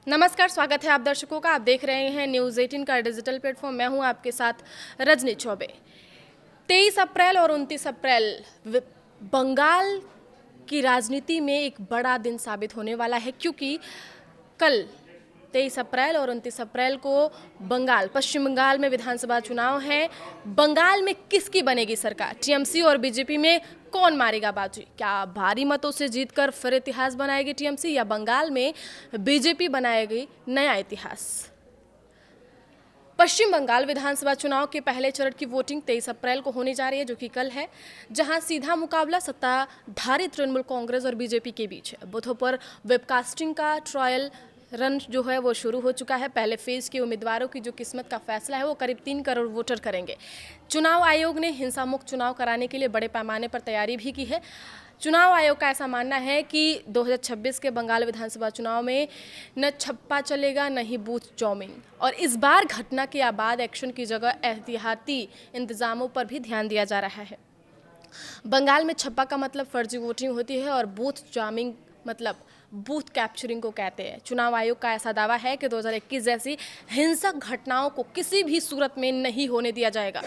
नमस्कार, स्वागत है आप दर्शकों का। आप देख रहे हैं न्यूज़ 18 का डिजिटल प्लेटफॉर्म। मैं हूं आपके साथ रजनी चौबे। 23 अप्रैल और 29 अप्रैल बंगाल की राजनीति में एक बड़ा दिन साबित होने वाला है, क्योंकि कल 23 अप्रैल और 29 अप्रैल को पश्चिम बंगाल में विधानसभा चुनाव है। बंगाल में किसकी बनेगी सरकार? टीएमसी और बीजेपी में कौन मारेगा बाजी? क्या भारी मतों से जीतकर फिर इतिहास बनाएगी टीएमसी, या बंगाल में बीजेपी बनाएगी नया इतिहास? पश्चिम बंगाल विधानसभा चुनाव के पहले चरण की वोटिंग 23 अप्रैल को होने जा रही है, जो कि कल है, जहां सीधा मुकाबला सत्ताधारी तृणमूल कांग्रेस और बीजेपी के बीच है। बूथों पर वेबकास्टिंग का ट्रायल रन जो है वो शुरू हो चुका है। पहले फेज के उम्मीदवारों की जो किस्मत का फैसला है वो करीब 3 करोड़ वोटर करेंगे। चुनाव आयोग ने हिंसा मुक्त चुनाव कराने के लिए बड़े पैमाने पर तैयारी भी की है। चुनाव आयोग का ऐसा मानना है कि 2026 के बंगाल विधानसभा चुनाव में न छप्पा चलेगा, न ही बूथ जॉमिंग, और इस बार घटना के आबाद एक्शन की जगह एहतियाती इंतजामों पर भी ध्यान दिया जा रहा है। बंगाल में छप्पा का मतलब फर्जी वोटिंग होती है और बूथ जॉमिंग मतलब बूथ कैप्चरिंग को कहते हैं। चुनाव आयोग का ऐसा दावा है कि 2021 जैसी हिंसक घटनाओं को किसी भी सूरत में नहीं होने दिया जाएगा।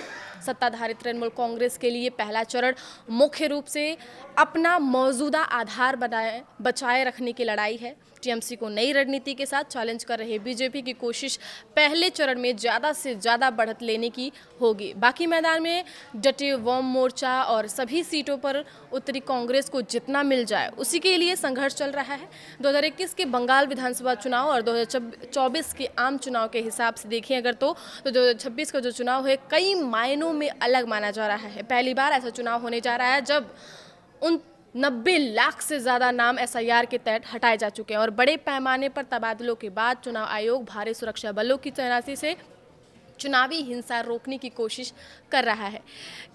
सत्ताधारी तृणमूल कांग्रेस के लिए पहला चरण मुख्य रूप से अपना मौजूदा आधार बचाए रखने की लड़ाई है। टीएमसी को नई रणनीति के साथ चैलेंज कर रहे बीजेपी की कोशिश पहले चरण में ज़्यादा से ज़्यादा बढ़त लेने की होगी। बाकी मैदान में डटे वाम मोर्चा और सभी सीटों पर उत्तरी कांग्रेस को जितना मिल जाए उसी के लिए संघर्ष चल रहा है। 2021 के बंगाल विधानसभा चुनाव और 2024 के आम चुनाव के हिसाब से देखें अगर तो 2026 का जो चुनाव है कई मायनों में अलग माना जा रहा है। पहली बार ऐसा चुनाव होने जा रहा है जब उन 90 लाख से ज़्यादा नाम एसआईआर के तहत हटाए जा चुके हैं, और बड़े पैमाने पर तबादलों के बाद चुनाव आयोग भारी सुरक्षा बलों की तैनाती से चुनावी हिंसा रोकने की कोशिश कर रहा है।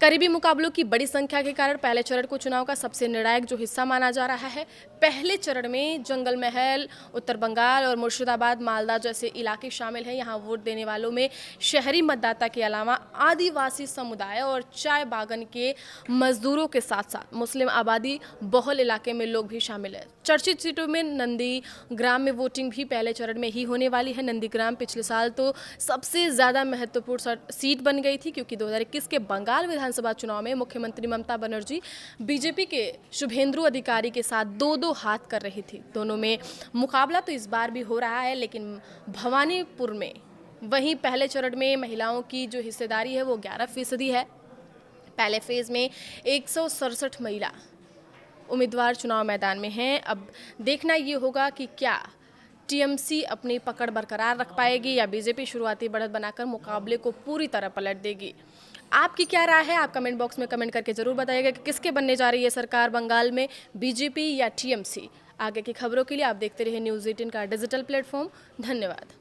करीबी मुकाबलों की बड़ी संख्या के कारण पहले चरण को चुनाव का सबसे निर्णायक जो हिस्सा माना जा रहा है। पहले चरण में जंगल महल, उत्तर बंगाल और मुर्शिदाबाद, मालदा जैसे इलाके शामिल हैं। यहाँ वोट देने वालों में शहरी मतदाता के अलावा आदिवासी समुदाय और चाय बागान के मजदूरों के साथ साथ मुस्लिम आबादी बहुल इलाके में लोग भी शामिल हैं। चर्चित सीटों में नंदीग्राम में वोटिंग भी पहले चरण में ही होने वाली है। नंदीग्राम पिछले साल तो सबसे ज़्यादा महत्वपूर्ण सीट बन गई थी, क्योंकि 2021 के बंगाल विधानसभा चुनाव में मुख्यमंत्री ममता बनर्जी बीजेपी के शुभेंदु अधिकारी के साथ दो हाथ कर रही थी। दोनों में मुकाबला तो इस बार भी हो रहा है, लेकिन भवानीपुर में वहीं पहले चरण में महिलाओं की जो हिस्सेदारी है वो 11% है। पहले फेज में 167 महिला उम्मीदवार चुनाव मैदान में हैं। अब देखना ये होगा कि क्या टीएमसी अपनी पकड़ बरकरार रख पाएगी या बीजेपी शुरुआती बढ़त बनाकर मुकाबले को पूरी तरह पलट देगी। आपकी क्या राय है? आप कमेंट बॉक्स में कमेंट करके ज़रूर बताइएगा कि किसके बनने जा रही है सरकार बंगाल में, बीजेपी या टीएमसी। आगे की खबरों के लिए आप देखते रहिए न्यूज़ 18 का डिजिटल प्लेटफॉर्म। धन्यवाद।